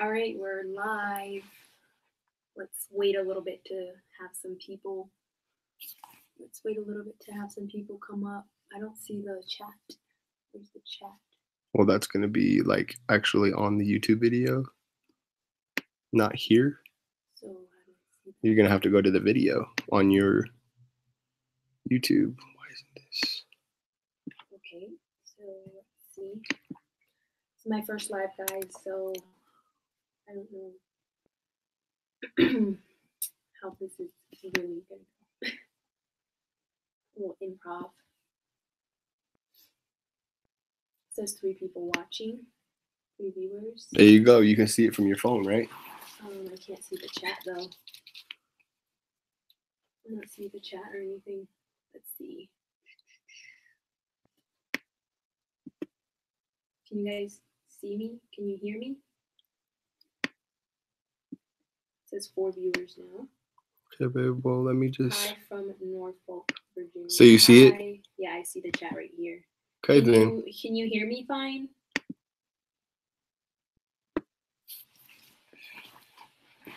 All right, we're live. Let's wait a little bit to have some people. Let's wait a little bit to have some people come up. I don't see the chat. Where's the chat? Well, that's going to be like actually on the YouTube video, not here. So how do I see that? You're going to have to go to the video on your YouTube. Why isn't this? Okay, so let's see. It's my first live, guys, so I don't know how this is really going to go. A little improv. It says 3 people watching, 3 viewers. There you go. You can see it from your phone, right? I can't see the chat though. I don't see the chat or anything. Let's see. Can you guys see me? Can you hear me? It says 4 viewers now. Okay, babe. Well, let me just. Hi from Norfolk, Virginia. So you see it? Yeah, I see the chat right here. Okay, then. Can you hear me fine? I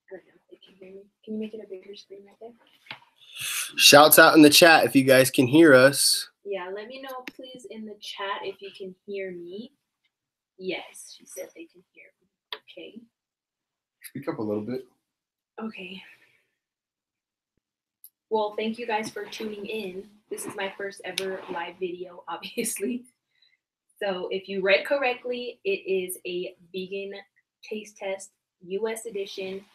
don't know if they can hear me. Can you make it a bigger screen right there? Shouts out in the chat if you guys can hear us. Yeah, let me know, please, in the chat if you can hear me. Yes, she said they can hear me. Okay. Speak up a little bit. Okay. Well, thank you guys for tuning in. This is my first ever live video, obviously. So if you read correctly, it is a vegan taste test, U.S. edition.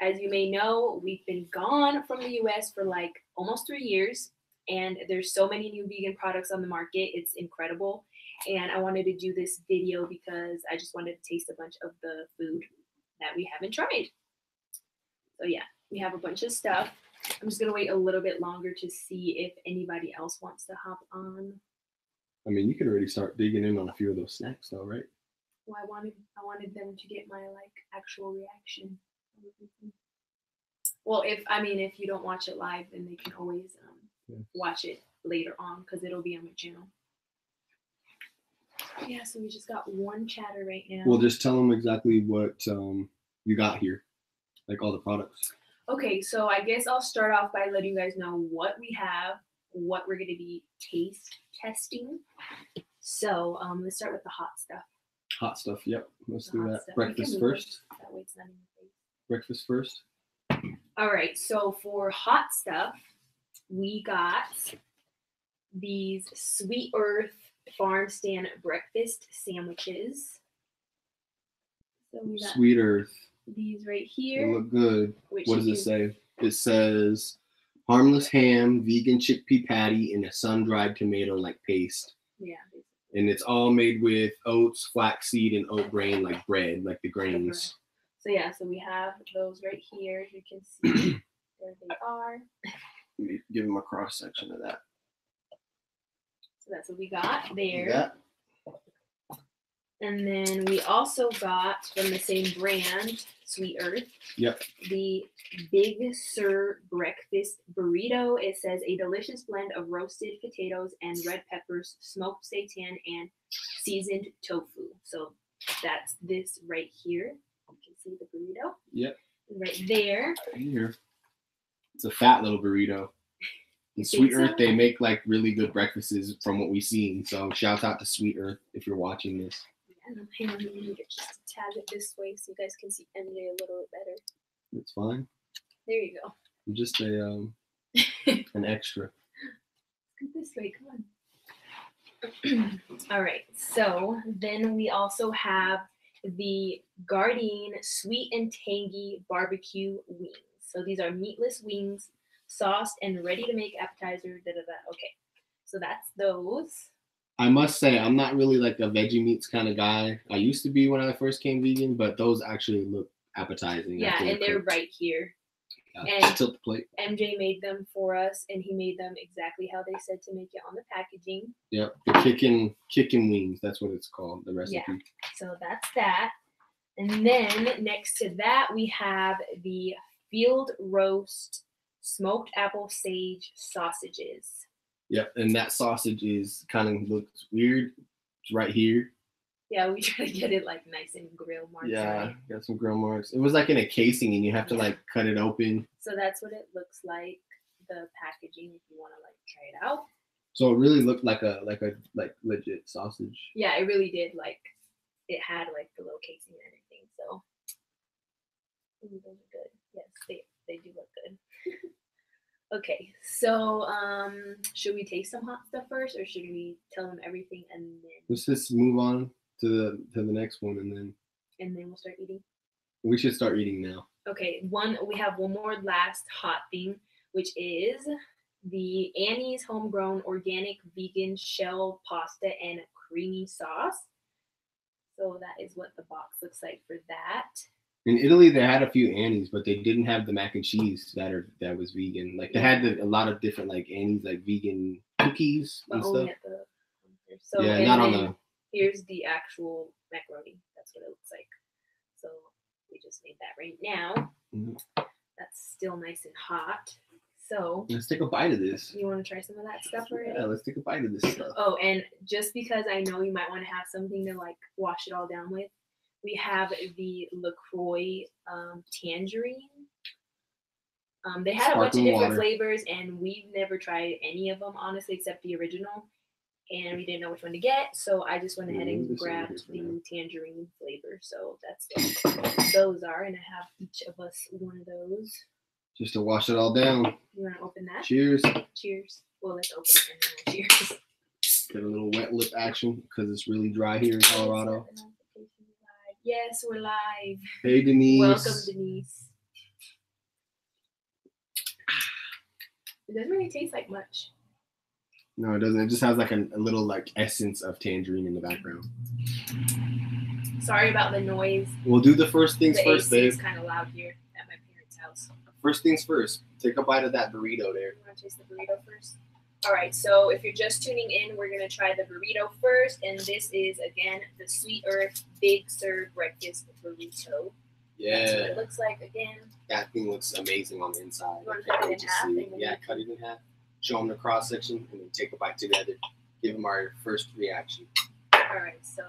As you may know, we've been gone from the U.S. for like almost 3 years, and there's so many new vegan products on the market. It's incredible. And I wanted to do this video because I just wanted to taste a bunch of the food that we haven't tried. So yeah, we have a bunch of stuff. I'm just gonna wait a little bit longer to see if anybody else wants to hop on. I mean, you could already start digging in on a few of those snacks, though, right? Well, I wanted them to get my like actual reaction. Well, if you don't watch it live, then they can always watch it later on because it'll be on my channel. Yeah, so we just got one chatter right now. Well, just tell them exactly what you got here, like all the products. Okay, so I guess I'll start off by letting you guys know what we have, what we're going to be taste testing. So let's start with the hot stuff. Hot stuff, yep. Let's do that. Stuff. Breakfast first. That way it's not in your face. Breakfast first. All right, so for hot stuff, we got these Sweet Earth Farmstand breakfast sandwiches. So we got Sweet Earth. These right here. They look good. What does it say? It says harmless ham, vegan chickpea patty, and a sun-dried tomato like paste. Yeah. And it's all made with oats, flaxseed, and oat grain like bread, like the grains. So yeah, so we have those right here. You can see there they are. Let me give them a cross section of that. So that's what we got there. Yeah. And then we also got from the same brand, Sweet Earth. Yep. The Big Sur Breakfast Burrito. It says a delicious blend of roasted potatoes and red peppers, smoked seitan, and seasoned tofu. So that's this right here. You can see the burrito. Yep. And right there. Right here. It's a fat little burrito. And Sweet Earth, they make like really good breakfasts from what we've seen. So shout out to Sweet Earth if you're watching this. Hang on, let me just tab it this way so you guys can see MJ a little bit better. It's fine. There you go. I'm just an extra. Go this way, come on. All right, so then we also have the Gardein Sweet and Tangy Barbecue Wings. So these are meatless wings, sauced and ready to make appetizer. Okay, so that's those. I must say, I'm not really like a veggie meats kind of guy. I used to be when I first came vegan, but those actually look appetizing. Yeah, and they're right here. Yeah, and tilt the plate. MJ made them for us, and he made them exactly how they said to make it on the packaging. Yep, the kickin' wings. That's what it's called, the recipe. Yeah, so that's that. And then next to that, we have the field roast smoked apple sage sausages. Yep, and that sausage is kind of looks weird. It's right here. Yeah, we try to get it like nice and grill marks. Yeah, right? got some grill marks. It was like in a casing, and you have to like cut it open. So that's what it looks like. The packaging, if you want to like try it out. So it really looked like a legit sausage. Yeah, it really did. Like it had like the little casing and everything. So those are good. Yes, they do look good. Okay, so should we taste some hot stuff first, or should we tell them everything and then? Let's just move on to the next one, and then We'll start eating. We should start eating now. Okay, we have one more last hot thing, which is the Annie's homegrown organic vegan shell pasta and creamy sauce. So that is what the box looks like for that. In Italy, they had a few Annie's, but they didn't have the mac and cheese that was vegan. Like they had a lot of different like Annie's, like vegan cookies and stuff. So yeah, not on the. Here's the actual macaroni. That's what it looks like. So we just made that right now. Mm-hmm. That's still nice and hot. So let's take a bite of this. You want to try some of that stuff already? Yeah, let's take a bite of this stuff. Oh, and just because I know you might want to have something to like wash it all down with, we have the LaCroix tangerine. They had a bunch of different flavors, and we've never tried any of them, honestly, except the original. And we didn't know which one to get, so I just went ahead and grabbed the tangerine flavor. So that's what those are, and I have each of us one of those. Just to wash it all down. You want to open that? Cheers. Cheers. Well, let's open it and then we'll cheers. Get a little wet lip action because it's really dry here in Colorado. Yes, we're live. Hey, Denise. Welcome, Denise. It doesn't really taste like much. No, it doesn't. It just has like a little like essence of tangerine in the background. Sorry about the noise. We'll do the first things first, babe. It's kind of loud here at my parents' house. First things first. Take a bite of that burrito there. You want to taste the burrito first? All right. So if you're just tuning in, we're gonna try the burrito first, and this is again the Sweet Earth Big Serve Breakfast Burrito. Yeah. That's what it looks like again. That thing looks amazing on the inside. You want to cut it in half? Yeah, cut it in half. Show them the cross section, and then take a bite together. Give them our first reaction. All right, so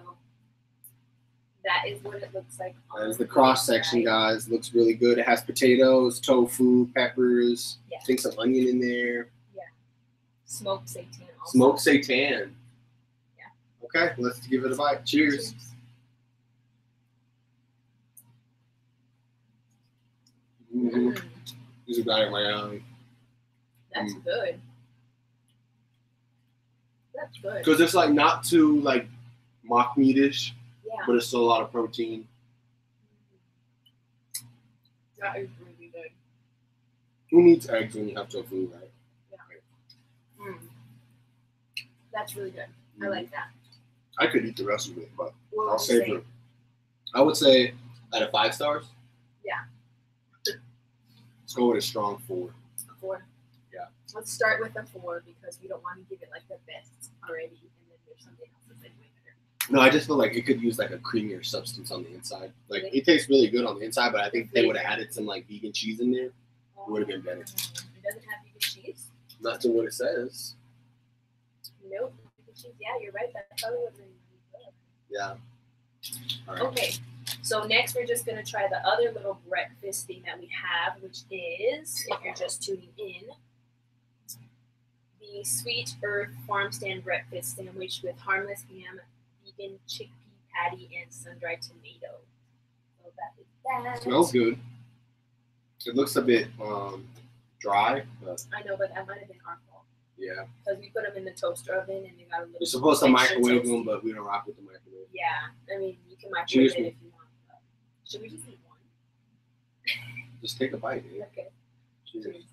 that is what it looks like. That is the cross section, guys. Looks really good. It has potatoes, tofu, peppers. Yeah. I think some onion in there. Yeah. Smoked seitan. Also. Smoked seitan. Yeah. Okay, let's give it a bite. Cheers. Mm-hmm. This is right at my alley. That's good. That's good. Because it's like not too like mock meatish, but it's still a lot of protein. That is really good. Who needs eggs when you have tofu, right? Yeah. That's really good. I like that. I could eat the rest of it, but I'll save it. I would say out of 5 stars. Yeah. Let's go with a strong 4. A 4. Yeah. Let's start with a 4 because we don't want to give it like the best already, and then there's something else that's like way better. No, I just feel like it could use like a creamier substance on the inside. Like it tastes really good on the inside, but I think they would have added some like vegan cheese in there. It would have been better. It doesn't have vegan cheese? Not to what it says. Nope. Vegan cheese. Yeah, you're right. That probably would have been really good. Yeah. All right. Okay. So next we're just going to try the other little breakfast thing that we have, which is, if you're just tuning in, the Sweet Earth Farmstand breakfast sandwich with harmless ham, vegan chickpea patty, and sun-dried tomato. So that is that. Smells good. It looks a bit dry, but I know, but that might have been our fault. Yeah. Because we put them in the toaster oven and they got a little. You're supposed to microwave them, but we don't rock with the microwave. Yeah, I mean, you can microwave it if you want. But should we just eat one? Just take a bite, dude. Okay. Cheers. Cheers.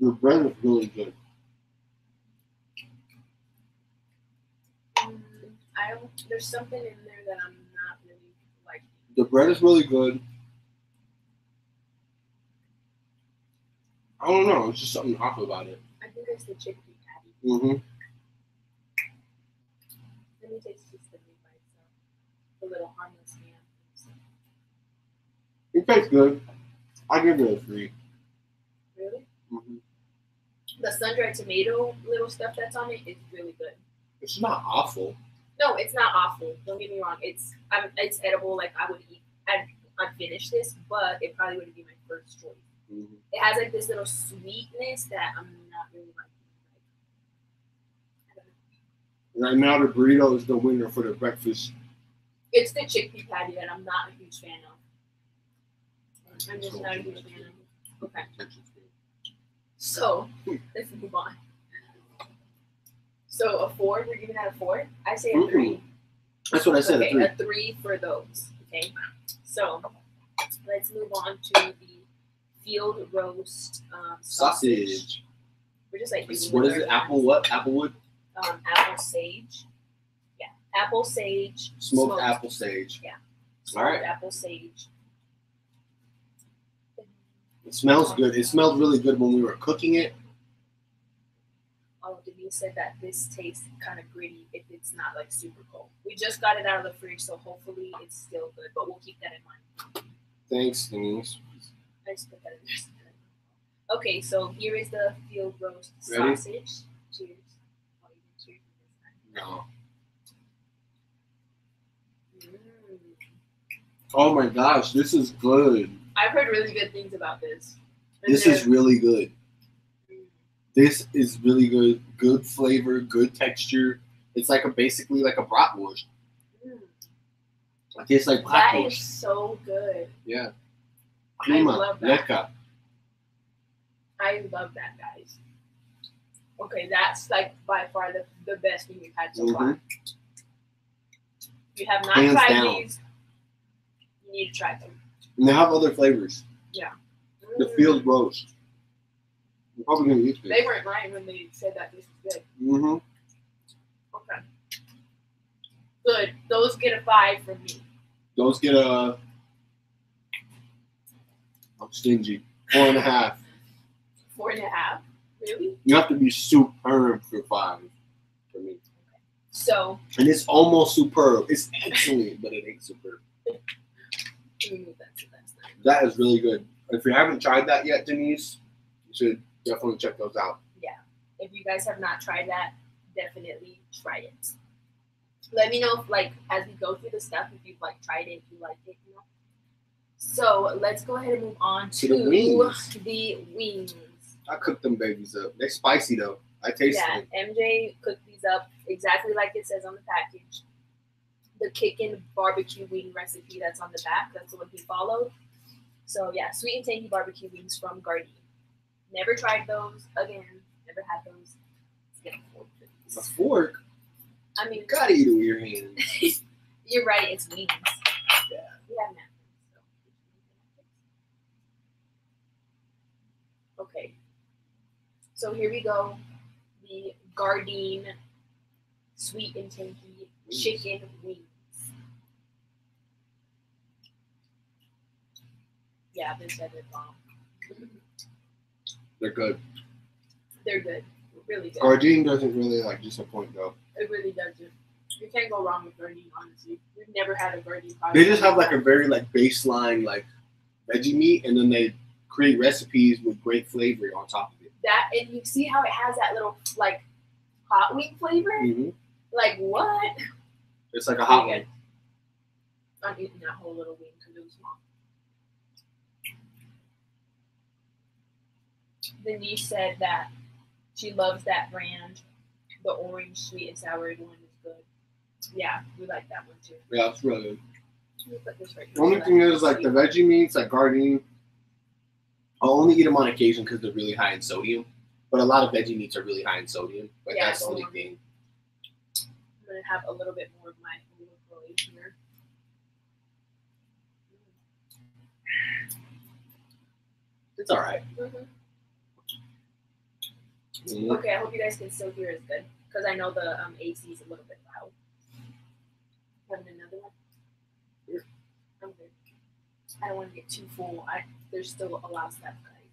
The bread is really good. There's something in there that I'm not really liking. The bread is really good. I don't know. It's just something off about it. I think it's the chickpea patty. Mm-hmm. Let me taste just the meat by itself. The little harmless ham. tastes good. I give it a 3. Really? Mm-hmm. The sun-dried tomato little stuff that's on it is really good. It's not awful. No, it's not awful. Don't get me wrong. It's edible. Like I would eat. I'd finish this, but it probably wouldn't be my first choice. Mm-hmm. It has like this little sweetness that I'm not really liking. Right now, the burrito is the winner for the breakfast. It's the chickpea patty that I'm not a huge fan of. I'm just not a huge fan of. Okay. So let's move on. So a 4, we're giving that a 4. I say a 3. That's what I said. Okay, a 3. A 3 for those. Okay. So let's move on to the field roast sausage. We're just like what is it? Apple what? Applewood? Apple sage. Yeah. Apple sage. Smoked apple sage. Yeah. All right. Apple sage. It smells good. It smelled really good when we were cooking it. Oh, Denise said that this tastes kind of gritty if it's not like super cold. We just got it out of the fridge, so hopefully it's still good, but we'll keep that in mind. Thanks, Denise. I just put that in there. Okay, so here is the field roast Ready? sausage. Cheers. Oh, you didn't cheers this time. No. Oh my gosh, this is good. I've heard really good things about this. This is really good. This is really good. Good flavor, good texture. It's like basically like a bratwurst. It tastes like that bratwurst. is so good. Yeah. I love that. Lecker. I love that, guys. Okay, that's like by far the best thing we've had so far. If you have not Hands tried down. these, you need to try them. And they have other flavors. Yeah. The field roast. We're probably gonna eat this. They weren't lying when they said that this was good. Mm-hmm. Okay. Good. Those get a 5 from me. Those get a. I'm stingy. 4.5. 4.5. Really? You have to be superb for 5 for me. So. And it's almost superb. It's excellent, but it ain't superb. That is really good. If you haven't tried that yet, Denise, you should definitely check those out. Yeah. If you guys have not tried that, definitely try it. Let me know if, like, as we go through the stuff, if you've like tried it, if you like it, you know. So let's go ahead and move on to the wings. The wings. I cooked them babies up. They're spicy though. I taste them. MJ cooked these up exactly like it says on the package. The kickin' barbecue wing recipe that's on the back. That's the one he followed. So yeah, sweet and tangy barbecue wings from Gardein. Never tried those. Again, never had those. Let's get a fork. A fork? I mean, you gotta eat it with your hands. You're right. It's wings. Yeah. We have napkins. So. Okay. So here we go. The Gardein sweet and tangy chicken wings. Yeah, they said it wrong. They're good. They're good. Really good. Gardein doesn't really like disappoint though. It really doesn't. You can't go wrong with Gardein, honestly. We've never had a Gardein product. They just have like a very like baseline like veggie meat, and then they create recipes with great flavor on top of it. That, and you see how it has that little like hot wing flavor? Mm-hmm. Like what? It's like a hot wing. I'm eating that whole little wing because it was small. Denise said that she loves that brand. The orange sweet and sour one is good. Yeah, we like that one too. Yeah, it's really good. Let me put this right The only thing is like the veggie meats, like Gardein, I'll only eat them on occasion because they're really high in sodium. But a lot of veggie meats are really high in sodium. But yeah, that's the only thing. I'm gonna have a little bit more of my olive oil here. It's all right. Mm-hmm. Mm-hmm. Okay, I hope you guys can still hear us good because I know the AC is a little bit loud. Having another one? Here. I'm good. I don't want to get too full. There's still a lot of stuff, guys.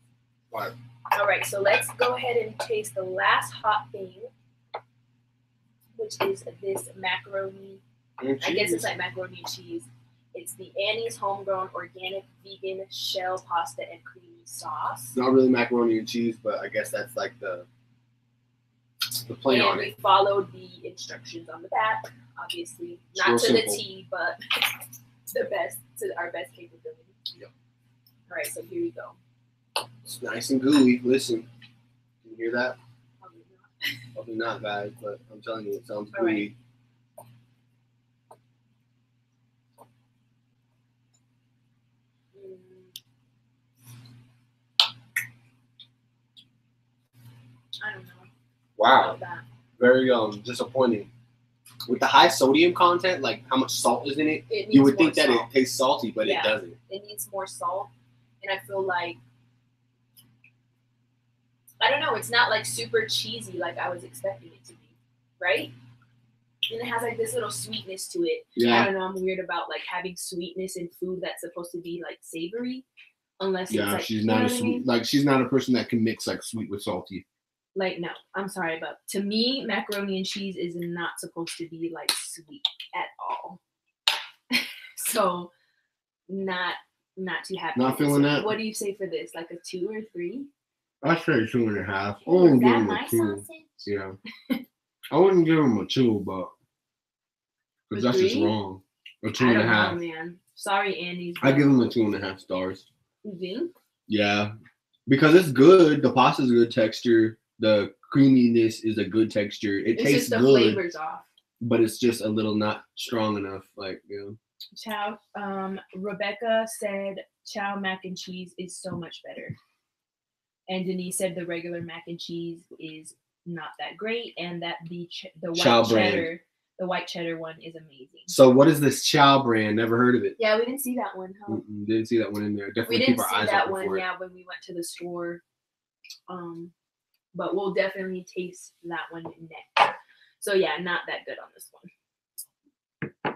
Right. All right, so let's go ahead and taste the last hot thing, which is this macaroni. I guess it's like macaroni and cheese. It's the Annie's Homegrown Organic Vegan Shell Pasta and Creamy Sauce. Not really macaroni and cheese, but I guess that's like the play on we it. followed the instructions on the back. Obviously, not real to simple. the T, but the best to our best capability. Yep. All right, so here we go. It's nice and gooey. Listen, can you hear that? Probably not. Probably not, guys, but I'm telling you, it sounds All right. gooey. I don't know. Wow, About that. very disappointing. With the high sodium content, like how much salt is in it, It you needs would more think that salt. it tastes salty, but Yeah. it doesn't. It needs more salt, and I feel like I don't know. It's not like super cheesy like I was expecting it to be, right? And it has like this little sweetness to it. I Yeah, don't know. I'm weird about like having sweetness in food that's supposed to be like savory, unless it's yeah. like She's you know not a what I sweet. mean? Like she's not a person that can mix like sweet with salty. Like no, I'm sorry, but to me, macaroni and cheese is not supposed to be like sweet at all. So, not too happy. Not with this feeling one. that? What do you say for this? Like a 2 or 3? I say 2.5. Is I wouldn't give that him my a 2. sausage? Yeah, I wouldn't give him a 2, but because A that's just 3? wrong. A I don't know, 2.5. man. Sorry, Andy's. I give him a 2.5 stars. You think? Yeah, because it's good. The pasta's a good texture. The creaminess is a good texture. It It's tastes just the good, flavors off. but it's just a little not strong enough. Like, you Chow. Rebecca said chow mac and cheese is so much better. And Denise said the regular mac and cheese is not that great, and that the Chow white brand. cheddar, the white cheddar one is amazing. So what is this Chow brand? Never heard of it. Yeah, we didn't see that one, huh? Didn't see that one in there. We Definitely didn't keep our see eyes that open one, for it. yeah, when we went to the store. But we'll definitely taste that one next. So yeah, not that good on this one.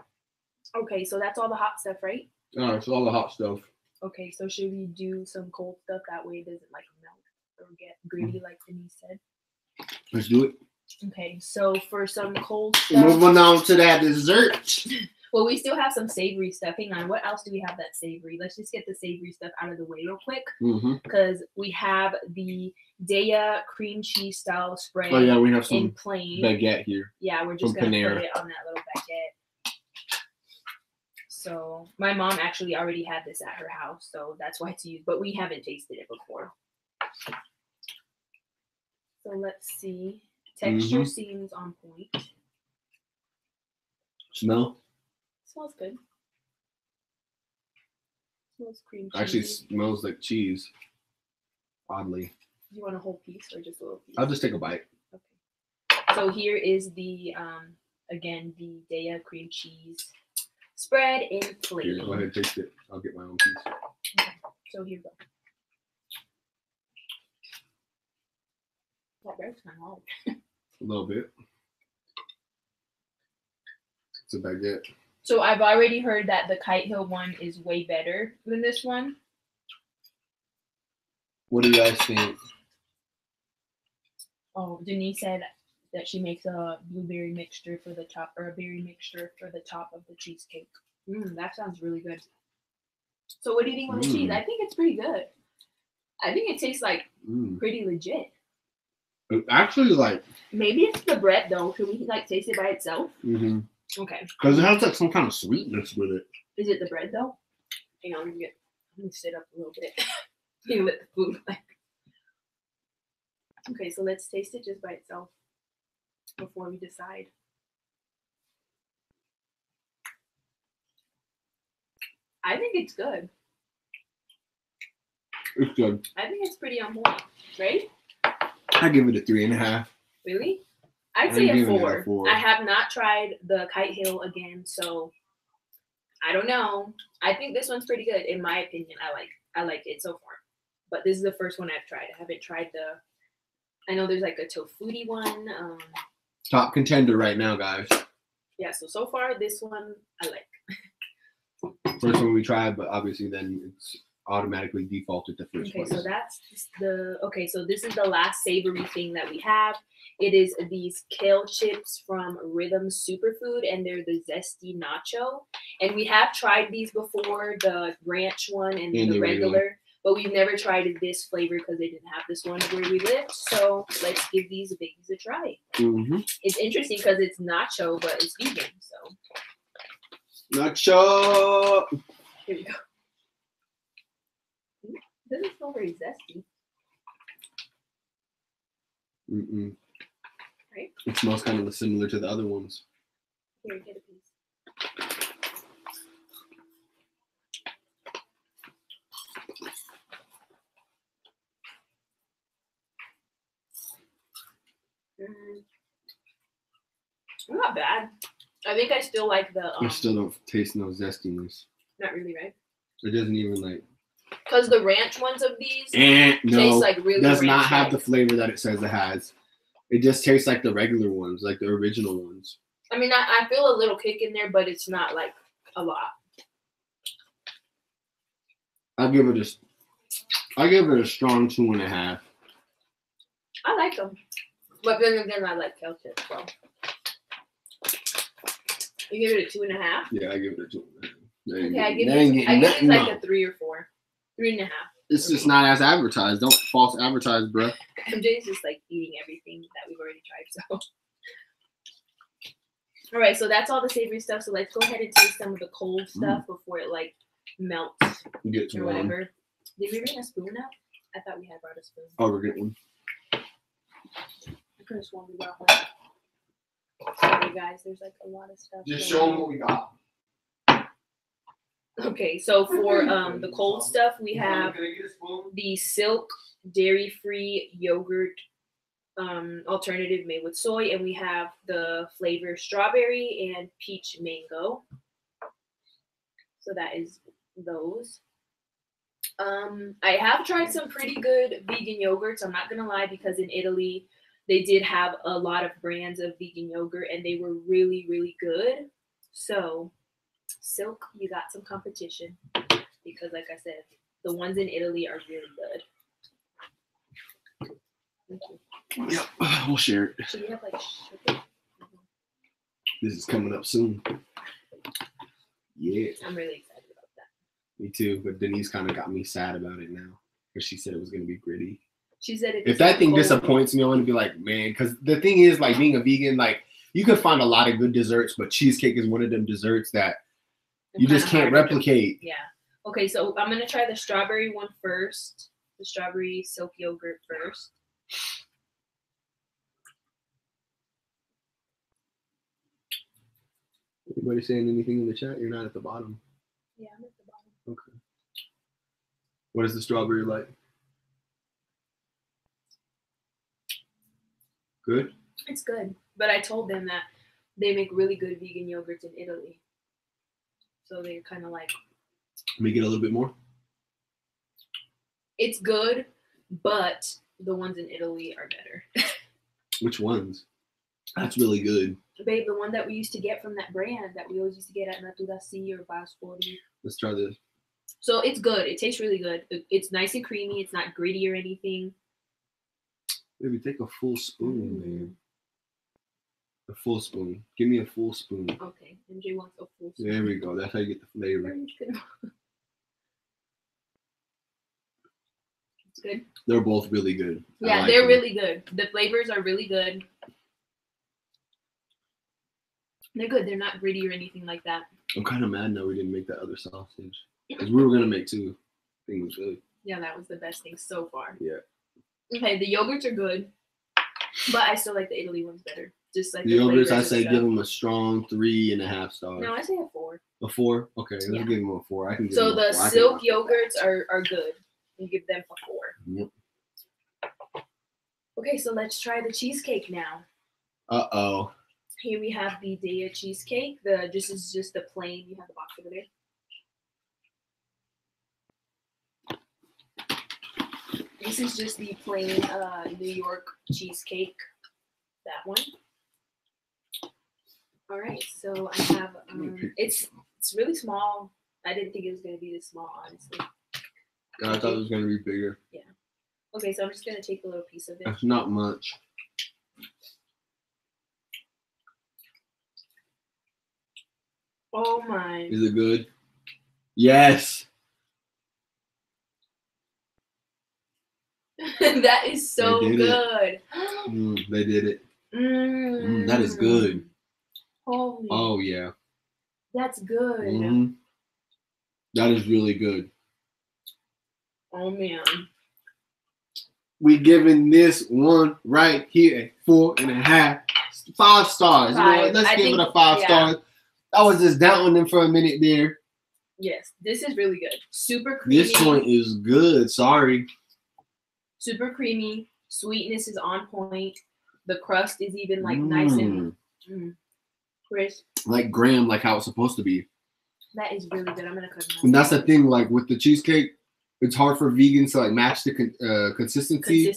Okay, so that's all the hot stuff, right? Oh, it's all the hot stuff. Okay, so should we do some cold stuff? That way it doesn't like melt or get gritty like Denise said. Let's do it. Okay, so for some cold stuff. Moving on to that dessert. Well, we still have some savory stuff. Hang on, what else do we have that's savory? Let's just get the savory stuff out of the way real quick. Because we have the Daya cream cheese style spread Oh yeah, we have in some plain. baguette here. Yeah, we're just from going to Panera. put it on that little baguette. So my mom actually already had this at her house, so that's why it's used. But we haven't tasted it before. So let's see. Texture seems on point. Smell? Smells good. Smells cream cheese. Actually, smells like cheese. Oddly. Do you want a whole piece or just a little piece? I'll just take a bite. Okay. So here is the again the Daya cream cheese spread in plain. Here, go ahead and taste it. I'll get my own piece. Okay. So here you go. That bread's kind of hard. A little bit. It's a baguette. So I've already heard that the Kite Hill one is way better than this one. What do you guys think? Oh, Denise said that she makes a blueberry mixture for the top, or a berry mixture for the top of the cheesecake. That sounds really good. So what do you think of the cheese? I think it's pretty good. I think it tastes like pretty legit. It actually, like, Maybe it's the bread though. Should we like taste it by itself? Okay. because it has like some kind of sweetness with it. Is it the bread though? Hang on, let me sit up a little bit. You with the food. Okay, so let's taste it just by itself before we decide. I think it's good. It's good. I think it's pretty on point, right? I give it a 3.5. Really? I'd I'm say a giving it a 4. 4. I have not tried the Kite Hill again, so I don't know. I think this one's pretty good, in my opinion. I like it so far. But this is the first one I've tried. I haven't tried I know there's like a tofuti one. Top contender right now, guys. Yeah, so far this one I like. First one we tried, but obviously then it's automatically defaulted to first Okay, place. so that's so this is the last savory thing that we have. It is these kale chips from Rhythm Superfood, and they're the zesty nacho. And we have tried these before, the ranch one and the regular, but we've never tried this flavor because they didn't have this one where we lived. So let's give these babies a try. It's interesting because it's nacho, but it's vegan. So nacho. Here we go. It doesn't smell very zesty. Right? It smells kind of similar to the other ones. Here, get a piece. Not bad. I think I still like the. I still don't taste no zestiness. Not really, right? It doesn't even like. Because the ranch ones of these taste like really. Does not have the flavor that it says it has. It just tastes like the regular ones, like the original ones. I mean, I feel a little kick in there, but it's not like a lot. I give it a strong 2.5. I like them, but then again, I like kale chips. So you give it a 2.5. Yeah, I give it a 2.5. Okay, I give it like a 3 or 4, 3.5. It's just not as advertised. Don't false advertise, bruh. MJ's just like eating everything that we've already tried. So, all right, so that's all the savory stuff. So let's go ahead and taste some of the cold stuff before it like melts or whatever. Did we bring a spoon out? I thought we had brought a spoon. Oh, we're getting one. I could have sworn we brought one. Sorry, guys. There's like a lot of stuff. Just show them what we got. Okay, so for the cold stuff, we have the Silk dairy-free yogurt alternative made with soy, and we have the flavor strawberry and peach mango. So that is those. I have tried some pretty good vegan yogurts. I'm not gonna lie, because in Italy they did have a lot of brands of vegan yogurt, and they were really, really good. So Silk, you got some competition, because like I said, the ones in Italy are really good. Thank you. Yep, we'll share it. Should we have like sugar? This is coming up soon. Yeah. I'm really excited about that. Me too, but Denise kind of got me sad about it now, because she said it was going to be gritty. She said if that thing disappoints me, I want to be like, man, because the thing is, like, being a vegan, like, you can find a lot of good desserts, but cheesecake is one of them desserts that you just can't replicate. Yeah. Okay, so I'm going to try the strawberry one first. The strawberry silk yogurt first. Anybody saying anything in the chat? You're not at the bottom. Yeah, I'm at the bottom. Okay. What is the strawberry like? Good? It's good. But I told them that they make really good vegan yogurts in Italy. So they're kind of like... Make it a little bit more? It's good, but the ones in Italy are better. Which ones? That's really good. Babe, the one that we used to get from that brand that we always used to get at Natura C or Basporti. Let's try this. So it's good. It tastes really good. It's nice and creamy. It's not gritty or anything. Maybe take a full spoon, man. A full spoon. Give me a full spoon. Okay. MJ wants a full spoon. There we go. That's how you get the flavor. It's good. They're both really good. Yeah, they're really good. The flavors are really good. They're good. They're not gritty or anything like that. I'm kind of mad now we didn't make that other sausage. Because we were going to make two. I think it was good. Yeah, that was the best thing so far. Yeah. Okay, the yogurts are good. But I still like the Italy ones better. Just like the yogurts, I say give them a strong 3.5 stars. No, I say a 4. A 4? Okay, let's give them a 4. I can give so them a 4. The silk yogurts are good. You give them a 4. Yep. Okay, so let's try the cheesecake now. Uh-oh. Here we have the Daya cheesecake. This is just the plain. You have the box over there. This is just the plain New York cheesecake. That one. All right, so I have. It's really small. I didn't think it was gonna be this small, honestly. I thought it was gonna be bigger. Yeah. Okay, so I'm just gonna take a little piece of it. That's not much. Oh my. Is it good? Yes. That is so They did good. They did it. That is good. Holy. Oh yeah. That's good. That is really good. Oh man. We giving this one right here 4.5, 5 stars. You know what? Let's give it a 5 stars. I was just doubting them for a minute there. Yes, this is really good. Super creamy. This one is good. Sorry. Super creamy. Sweetness is on point. The crust is even like nice and crisp. Like graham, like how it's supposed to be. That is really good. I'm gonna cut it out. And that's the thing, like with the cheesecake, it's hard for vegans to like match the consistency.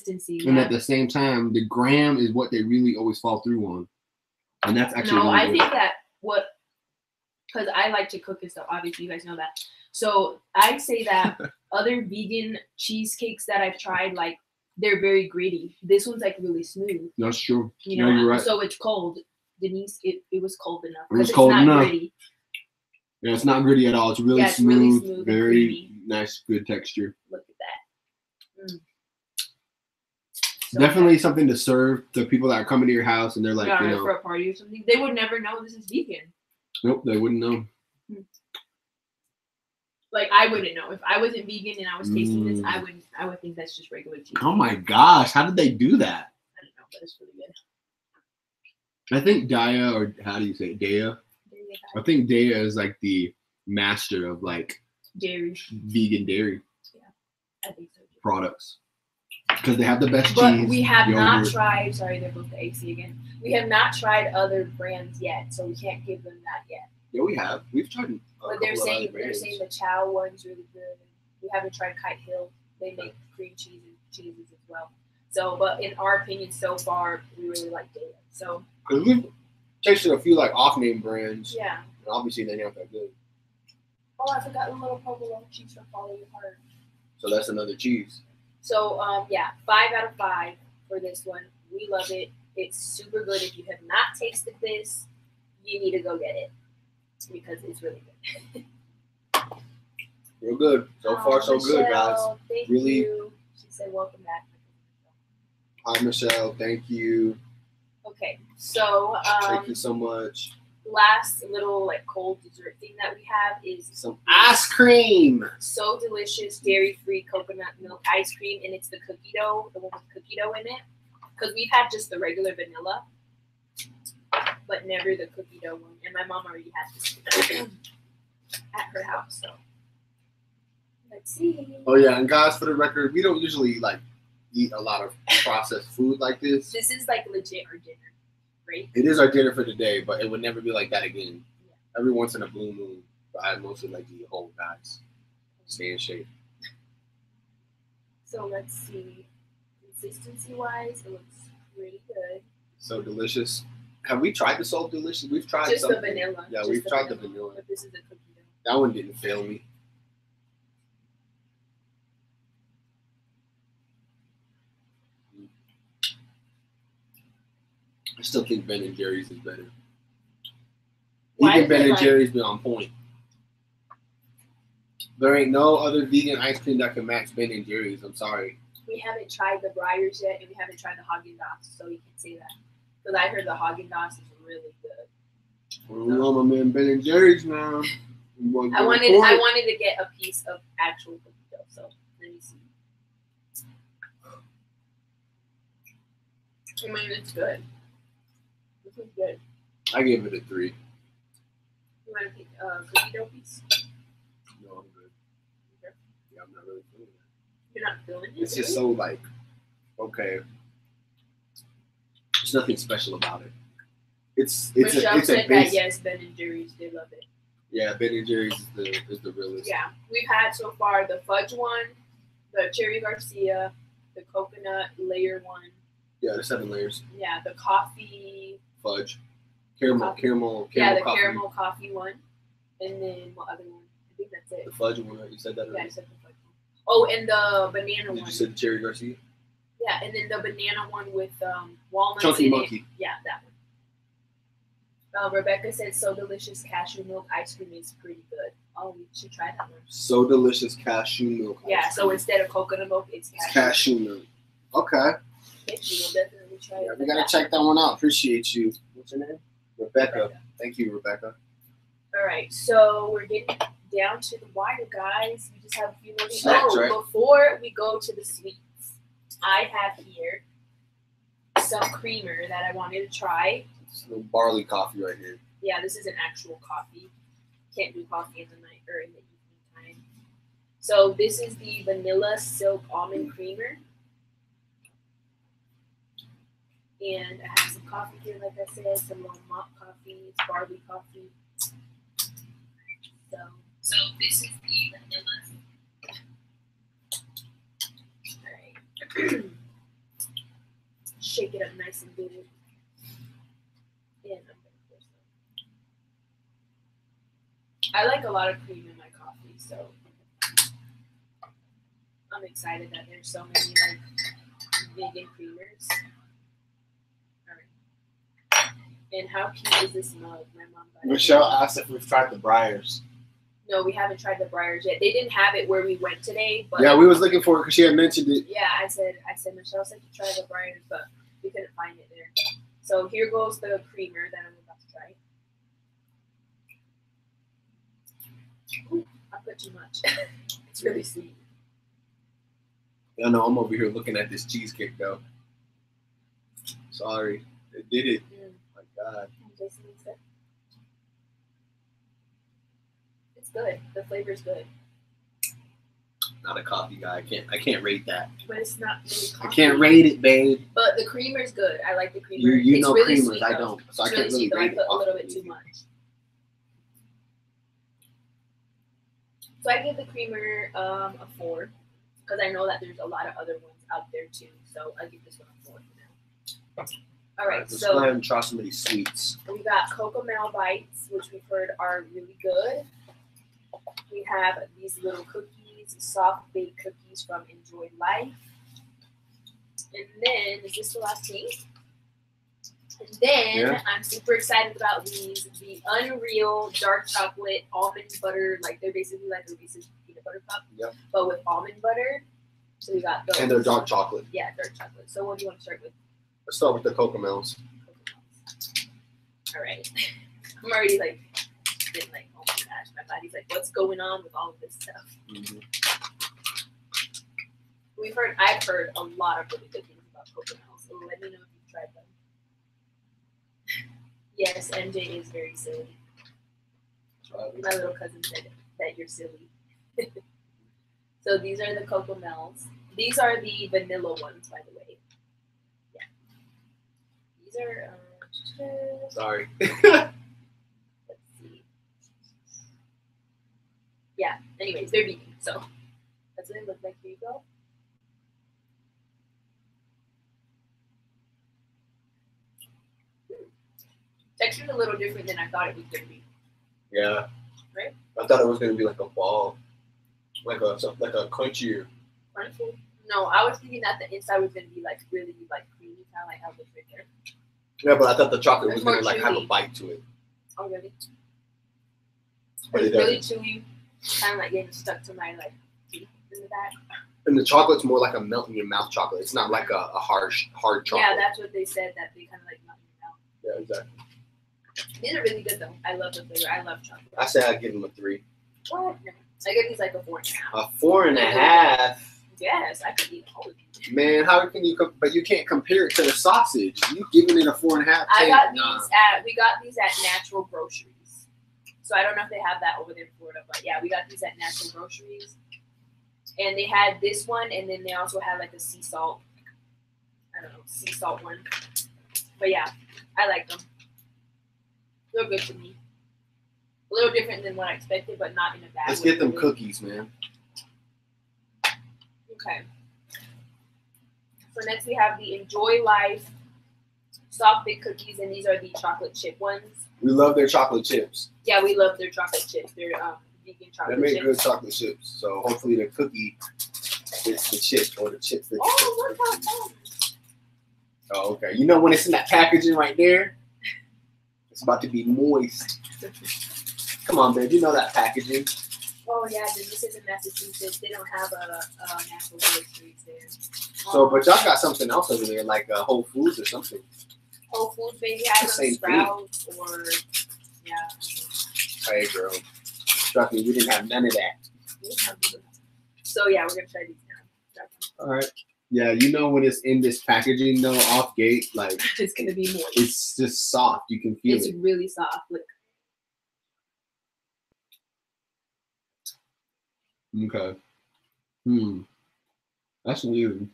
And at the same time, the graham is what they really always fall through on. And that's actually really I good. think that because I like to cook and stuff. Obviously, you guys know that. So I'd say that other vegan cheesecakes that I've tried, like they're very gritty. This one's like really smooth. That's true. You know, you're right. So it's cold. Denise, it was cold enough. It was cold enough. Gritty. Yeah, it's not gritty at all. It's really smooth, very nice, good texture. Look at that. So definitely something to serve to people that are coming to your house and they're like, for a party or something. They would never know this is vegan. Nope, they wouldn't know. Like I wouldn't know if I wasn't vegan and I was tasting this. I would think that's just regular cheese. Oh my gosh, how did they do that? I don't know, but it's really good. I think Daya, or how do you say it? Daya? I think Daya is like the master of like dairy, vegan dairy. Yeah, I think so too. Products. Because they have the best cheese. But we have not tried. Sorry, they're both the AC again. We have not tried other brands yet, so we can't give them that yet. Yeah, we have. We've tried. But they're saying the Chow one's really good. We haven't tried Kite Hill. They make cream cheeses as well. So, but in our opinion, so far, we really like Daya. So. Because we've tasted a few like off-name brands. Yeah. And obviously, they aren't that good. Oh, I forgot the little provolone cheese from Follow Your Heart. So that's another cheese. So, 5 out of 5 for this one. We love it. It's super good. If you have not tasted this, you need to go get it because it's really good. Real good. So far, so Michelle, good, guys. Thank really. You. She said, "Welcome back." Hi, Michelle. Thank you. Okay, so thank you so much. Last little like cold dessert thing that we have is some ice cream. So delicious, dairy-free coconut milk ice cream, and it's the cookie dough, the one with cookie dough in it. Because we've had just the regular vanilla, but never the cookie dough one. And my mom already had this at her house. So let's see. Oh yeah, and guys, for the record, we don't usually like eat a lot of processed food like this. This is like legit our dinner. Right? It is our dinner for today, but it would never be like that again. Yeah. Every once in a blue moon, but I mostly like to eat whole, guys. Stay in shape. So let's see. Consistency-wise, it looks pretty good. So delicious. Have we tried the So Delicious? We've tried just something. The vanilla. Yeah, just we've tried the vanilla. But this is the cookie dough. That one didn't fail me. I still think Ben & Jerry's is better. Even Ben & Jerry's been on point. There ain't no other vegan ice cream that can match Ben & Jerry's. I'm sorry. We haven't tried the Breyers yet, and we haven't tried the Haagen-Dazs, so we can say that. Because I heard the Haagen-Dazs is really good. Well, my man Ben & Jerry's now. I wanted to get a piece of actual cookie dough, so let me see. I mean, it's good. This is good. I give it a 3. You want to pick a cookie dough piece? No, I'm good. Okay. Yeah, I'm not really feeling it. You're not feeling it? It's just so like, okay. There's nothing special about it. It's Michelle said that yes, Ben & Jerry's, they love it. Yeah, Ben & Jerry's is the realest. Yeah, we've had so far the fudge one, the Cherry Garcia, the coconut layer one. Yeah, the 7 layers. Yeah, the coffee. Fudge. Caramel yeah, the coffee. caramel coffee one. And then what other one? I think that's it. The fudge one, you said that already? Yeah, I said the fudge Oh, and the banana Did one. you say the Cherry Garcia? Yeah, and then the banana one with walnuts Chunky in Monkey. it. Yeah, that one. Rebecca said, "So delicious cashew milk ice cream is pretty good." Oh, we should try that one. So delicious cashew milk. Yeah, so instead of coconut milk, it's cashew milk. Okay. We'll definitely try it. Yeah, we gotta check that one out. Appreciate you. What's your name? Rebecca. Thank you, Rebecca. All right, so we're getting down to the wire, guys. We just have a few more things. Snacks, right? Before we go to the sweets, I have here some creamer that I wanted to try. It's a little barley coffee right here. Yeah, this is an actual coffee. Can't do coffee in the night or in the evening time. So this is the Vanilla Silk Almond Creamer. And I have some coffee here, like I said, some little mop coffee, it's barley coffee. So this is the vanilla. Alright. Shake it up nice and good. And I'm gonna pour some. I like a lot of cream in my coffee, so I'm excited that there's so many like vegan creamers. And how cute is this mug? My mom got it. Michelle asked if we've tried the Briars. No, we haven't tried the Briars yet. They didn't have it where we went today. But yeah, we was looking for it because she had mentioned it. Yeah, I said Michelle said to try the Briars, but we couldn't find it there. So here goes the creamer that I'm about to try. Ooh, I put too much. It's really sweet. I know I'm over here looking at this cheesecake though. Sorry, it did it. God. It's good. The flavor's good. Not a coffee guy. I can't rate that. But it's not really coffee. I can't rate it, babe. But the creamer's good. I like the creamer. You it's know really creamers. sweet, I though. don't. So it's I can't really sweet, rate I put it. a little bit too much. So I give the creamer a 4 because I know that there's a lot of other ones out there too. So I give this one a 4 for now. All right, let's so go ahead and try some of these sweets. We got Cocomel bites, which we've heard are really good. We have these little cookies, soft baked cookies from Enjoy Life. And then, is this the last thing? And then I'm super excited about these, the Unreal Dark Chocolate Almond Butter, like they're basically like a Reese's peanut butter cup, but with almond butter. So we got those. And they're dark chocolate. Yeah, dark chocolate. So what do you want to start with? Let's start with the Cocomels. All right. I'm already like, been like, oh my gosh, my body's like, what's going on with all of this stuff? Mm-hmm. I've heard a lot of really good things about Cocomels, so let me know if you've tried them. Yes, MJ is very silly. My little cousin said that you're silly. So these are the Cocomels. These are the vanilla ones, by the way. Yeah. These are. Sorry. Let's see. Yeah. Anyways, they're vegan, so that's what they look like. Here you go. Texture's a little different than I thought it was gonna be. Yeah. Right? I thought it was gonna be like a ball, like a crunchier. Crunchy? No, I was thinking that the inside was gonna be like really like creamy, kind of like how it looks right there. Yeah, but I thought the chocolate was more gonna like have a chewy. bite to it. Oh really? But It's it really doesn't. chewy, kind of like getting stuck to my like teeth in the back. And the chocolate's more like a melt in your mouth chocolate. It's not like a hard chocolate. Yeah, that's what they said, that they kind of like melt in your mouth. Yeah, exactly. These are really good though. I love the flavor. I love chocolate. I say I'd give them a 3. What? No. I give these like a 4.5. A 4.5. Yes, I could eat all of these. Man, how can you? But you can't compare it to the sausage. You giving it a 4.5? I got these we got these at Natural Groceries. So I don't know if they have that over there in Florida, but yeah, we got these at Natural Groceries. And they had this one, and then they also had like a sea salt one. But yeah, I like them. They're good to me. A little different than what I expected, but not in a bad way. Let's get them cookies, man. Okay. So next we have the Enjoy Life soft baked cookies, and these are the chocolate chip ones. We love their chocolate chips. Yeah, we love their chocolate chips. They're vegan chocolate They make chips. good chocolate chips. So hopefully the cookie It's the chip or the chips. Oh, look how fun. Oh, okay. You know when it's in that packaging right there, it's about to be moist. Come on, babe. You know that packaging. Oh yeah, this is in Massachusetts. They don't have a natural groceries there. So, but y'all got something else over there, like Whole Foods or something. Whole Foods maybe has some Sprouts or yeah. Hey, girl. Trust me, we didn't have none of that. So yeah, we're gonna try these now. All right. Yeah, you know when it's in this packaging though, off gate, like it's gonna be moist. It's just soft. You can feel it. It's really soft. Look. Okay. That's weird.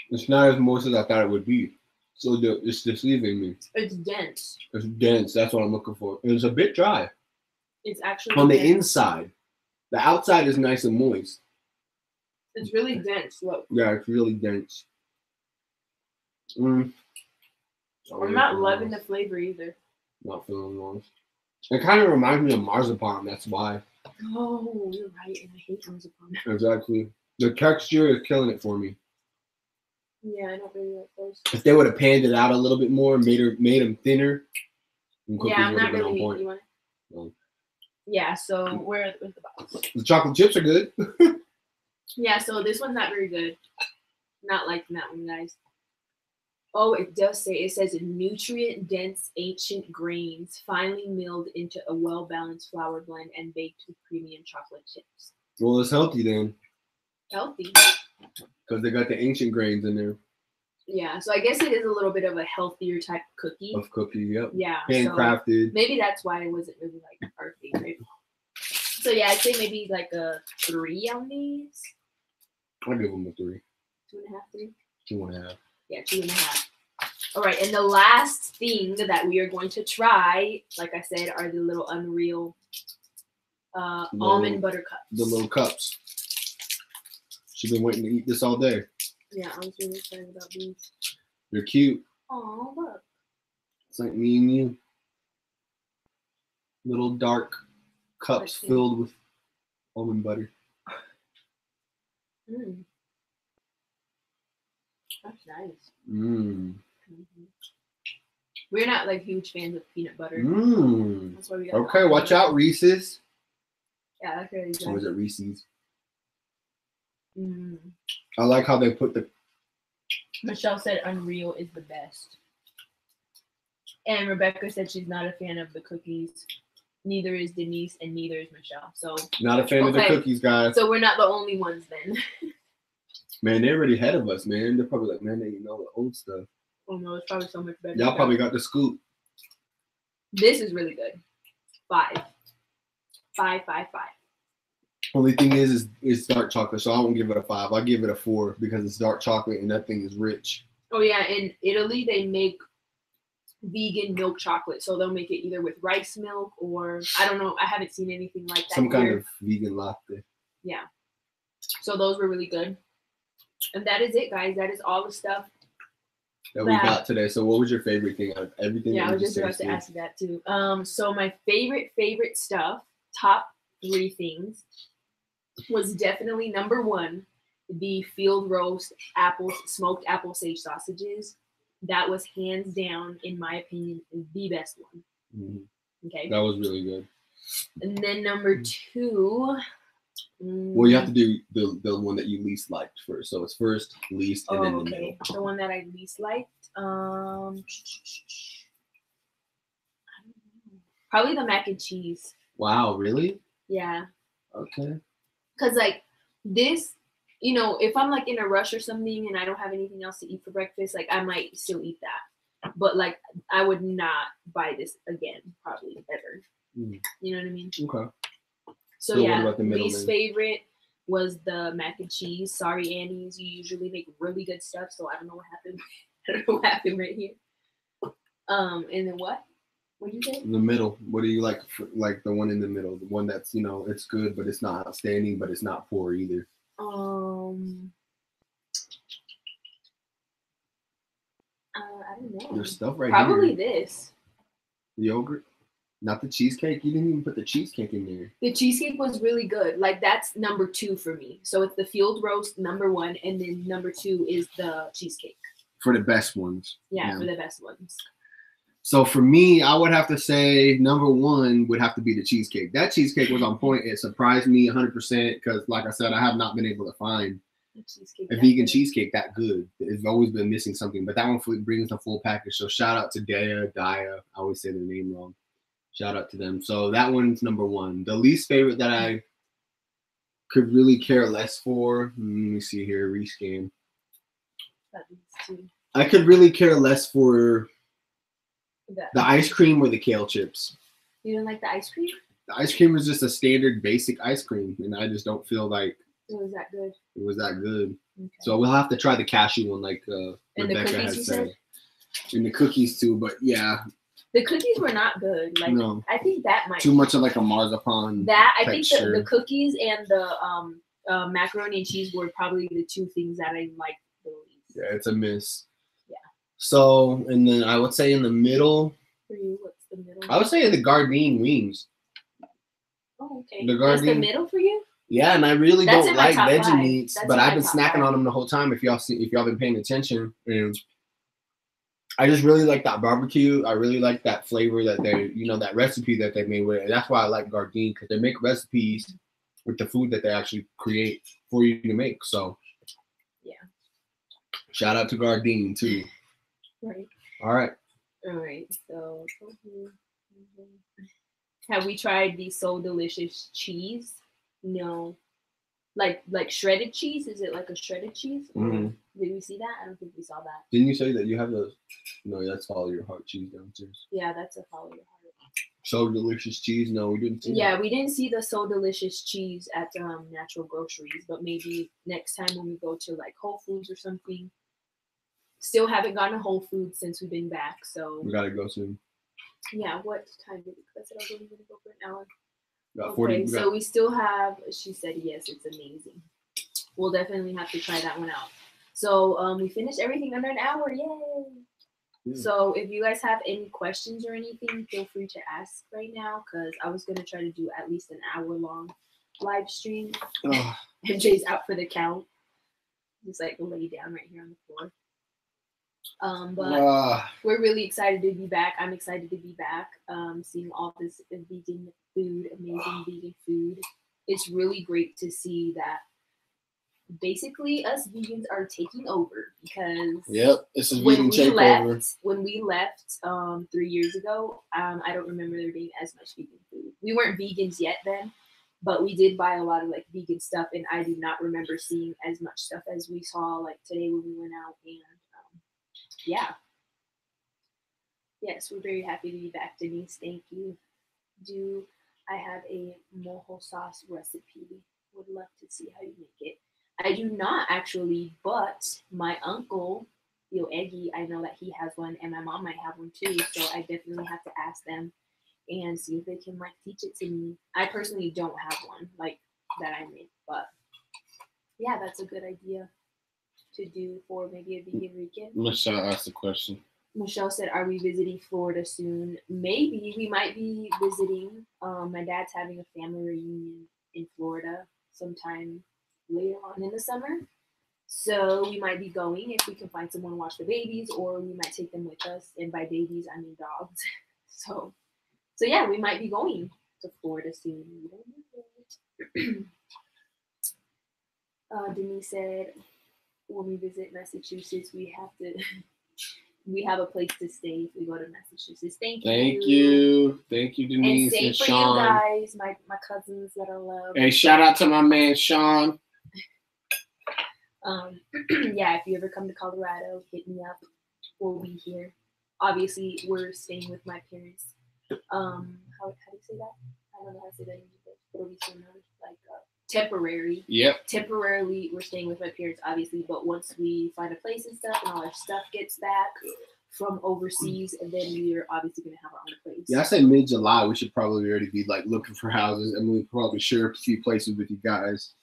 It's not as moist as I thought it would be. So it's deceiving me. It's dense. It's dense. That's what I'm looking for. It's a bit dry. It's actually on the dense. inside. The outside is nice and moist. It's really dense. Look. Yeah, it's really dense. I'm not loving the flavor either. Not feeling moist. It kind of reminds me of marzipan. That's why. Oh, you're right. And I hate marzipan. Exactly. The texture is killing it for me. Yeah, I don't really like those. If they would have panned it out a little bit more, made them thinner. Yeah, I'm not really. You want it? No. Yeah. So where's the box? The chocolate chips are good. Yeah. So this one's not very good. Not liking that one, guys. Oh, it does say, it says nutrient-dense ancient grains finely milled into a well-balanced flour blend and baked with premium chocolate chips. Well, it's healthy then. Healthy. Because they got the ancient grains in there. Yeah, so I guess it is a little bit of a healthier type cookie. Of cookie, yep. Yeah. Handcrafted. So maybe that's why it wasn't really like our favorite. So yeah, I'd say maybe like a 3 on these. I'll give them a 3. 2.5, 3? 2.5. Yeah, 2.5. All right, and the last thing that we are going to try, like I said, are the little Unreal almond butter cups. The little cups. She's been waiting to eat this all day. Yeah, I was really excited about these. They're cute. Oh, look. It's like me and you. Little dark cups filled with almond butter. That's nice. We're not like huge fans of peanut butter. That's why we got okay, watch out, Reese's. Yeah, that's really good. Or is it Reese's? I like how they put the. Michelle said Unreal is the best. And Rebecca said she's not a fan of the cookies. Neither is Denise, and neither is Michelle. So not a fan of the cookies, guys. So we're not the only ones then. Man, they're already ahead of us, man. They're probably like, man, they know the old stuff. Oh no, it's probably so much better. Y'all probably got the scoop. This is really good. 5. Only thing is dark chocolate, so I won't give it a 5. I'll give it a 4 because it's dark chocolate and that thing is rich. Oh yeah, in Italy they make vegan milk chocolate, so they'll make it either with rice milk or I don't know. I haven't seen anything like that. Some kind of vegan latte. Yeah. So those were really good. And that is it, guys. That is all the stuff that we got today. So what was your favorite thing out of everything? Yeah, I was just about to ask that too. So my favorite stuff, top 3 things, was definitely number 1, the field roast smoked apple sage sausages. That was hands down, in my opinion, the best one. Okay. That was really good. And then number 2. Well, you have to do the one that you least liked first. So it's first, least, and then the middle. The one that I least liked. Probably the mac and cheese. Wow, really? Yeah. Okay. Because like this, you know, if I'm like in a rush or something and I don't have anything else to eat for breakfast, like I might still eat that. But like I would not buy this again, probably ever. You know what I mean? Okay. So yeah, least favorite was the mac and cheese. Sorry, Annie's. You usually make really good stuff, so I don't know what happened. I don't know what happened right here. And then what? What did you say? In the middle. What do you like? Like the one in the middle, the one that's, you know, it's good, but it's not outstanding, but it's not poor either. I don't know. There's stuff right Probably here. This. Yogurt. Not the cheesecake. You didn't even put the cheesecake in there. The cheesecake was really good. Like that's number 2 for me. So it's the field roast number 1, and then number 2 is the cheesecake. For the best ones. Yeah, for the best ones. So for me, I would have to say number 1 would have to be the cheesecake. That cheesecake was on point. It surprised me 100% because, like I said, I have not been able to find a vegan cheesecake that good. It's always been missing something, but that one brings the full package. So shout out to Daya. I always say their name wrong. Shout out to them. So that one's number 1. The least favorite that I could really care less for. Let me see here. Rescan. I could really care less for the ice cream or the kale chips. You don't like the ice cream? The ice cream was just a standard basic ice cream, and I just don't feel like it was that good. It was that good. Okay. So we'll have to try the cashew one, like Rebecca has said. And the cookies too, but yeah. The cookies were not good. Like no. I think that might too much of like a marzipan. That I think the cookies and the macaroni and cheese were probably the 2 things that I liked the least. Yeah, it's a miss. Yeah. So and then I would say in the middle. For you, what's the middle? I would say the Gardein wings. Oh, okay. That's the middle for you? Yeah, and I really don't like veggie meats, but I've been snacking on them the whole time. If y'all been paying attention, and I just really like that barbecue. I really like that flavor that they, that recipe that they made with it. That's why I like Gardein, because they make recipes with the food that they actually create for you to make. So, yeah. Shout out to Gardein too. Right. All right. So, have we tried the So Delicious cheese? No. Like shredded cheese? Is it like a shredded cheese? Mm-hmm. Did we see that? I don't think we saw that. Didn't you say that you have those? No, that's Follow Your Heart cheese downstairs. Yeah, that's a Follow Your Heart. So Delicious cheese? No, we didn't see that. Yeah, we didn't see the So Delicious cheese at Natural Groceries, but maybe next time when we go to like Whole Foods or something. Still haven't gone to Whole Foods since we've been back, so. We gotta go soon. Yeah, what time did I said I was only gonna go for an hour? Got 40. Okay, so we still have, she said yes, it's amazing. We'll definitely have to try that one out. So we finished everything under an hour, yay! Yeah. So if you guys have any questions or anything, feel free to ask right now, because I was gonna try to do at least an hour-long live stream. And Jay's out for the count. Just like lay down right here on the floor. But we're really excited to be back. I'm excited to be back. Seeing all this vegan food, amazing vegan food. It's really great to see that basically us vegans are taking over, because this is vegan takeover. When we left 3 years ago, I don't remember there being as much vegan food. We weren't vegans yet then, but we did buy a lot of like vegan stuff, and I do not remember seeing as much stuff as we saw like today when we went out. And yeah. Yes, we're very happy to be back, Denise. Thank you. Do I have a mojo sauce recipe? Would love to see how you make it. I do not actually, but my uncle, U.Eggy, I know that he has one, and my mom might have one too. So I definitely have to ask them and see if they can like teach it to me. I personally don't have one like that I make, but yeah, that's a good idea to do for maybe a vegan weekend. Michelle asked the question. Michelle said, are we visiting Florida soon? Maybe. We might be visiting. My dad's having a family reunion in Florida sometime later on in the summer. So we might be going if we can find someone to watch the babies, or we might take them with us. And by babies, I mean dogs. So yeah, we might be going to Florida soon. Denise said, when we visit Massachusetts, we have a place to stay if we go to Massachusetts. Thank you. Thank you, Denise and for Sean. You guys, my cousins that I love. Hey, shout out to my man Sean. Yeah, if you ever come to Colorado, hit me up. We'll be here. Obviously, we're staying with my parents. How do you say that? I don't know how to say that in English. It'll be soon, like temporary. Yep. Temporarily, we're staying with my parents, obviously, but once we find a place and stuff, and all our stuff gets back from overseas, and then we're obviously gonna have our own place. Yeah, I say mid-July. We should probably already be like looking for houses, and we'll probably share a few places with you guys.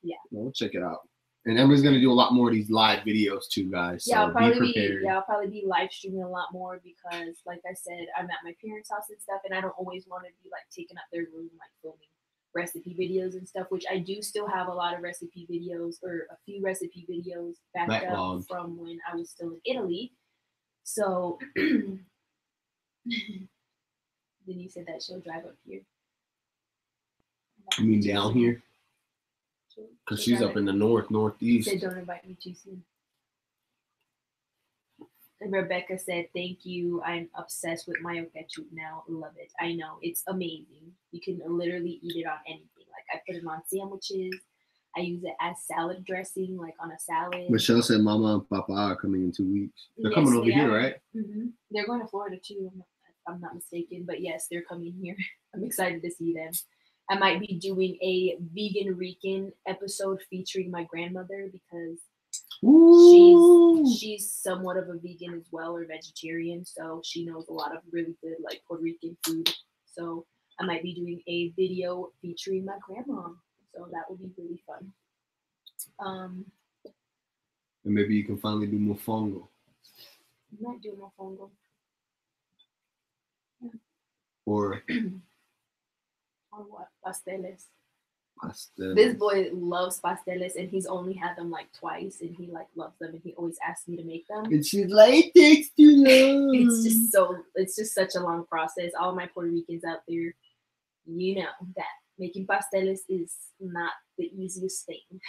Yeah. We'll check it out. And Emily's gonna do a lot more of these live videos too, guys. So yeah, I'll probably be be live streaming a lot more because, like I said, I'm at my parents' house and stuff, and I don't always want to be like taking up their room, like filming recipe videos and stuff. Which I do still have a lot of recipe videos, or a few recipe videos backed up from when I was still in Italy. So then you said that she'll drive up here. You mean down here? Because she's up in the northeast. Said don't invite me too soon. And Rebecca said, "Thank you. I'm obsessed with mayo ketchup now. Love it. I know it's amazing. You can literally eat it on anything. Like I put it on sandwiches. I use it as salad dressing, like on a salad." Michelle said, "Mama and Papa are coming in 2 weeks. They're coming over here, right?" Mm-hmm. They're going to Florida too. If I'm not mistaken. But yes, they're coming here. I'm excited to see them. I might be doing a vegan Rican episode featuring my grandmother because she's somewhat of a vegan as well, or vegetarian, so she knows a lot of really good like Puerto Rican food. So I might be doing a video featuring my grandma. So that will be really fun. And maybe you can finally do mofongo. You might do mofongo. Yeah. Or what? Pasteles. Pasteles. This boy loves pasteles, and he's only had them like twice, and he like loves them, and he always asks me to make them. And she's like, "It takes too long." It's just such a long process. All my Puerto Ricans out there, you know that making pasteles is not the easiest thing.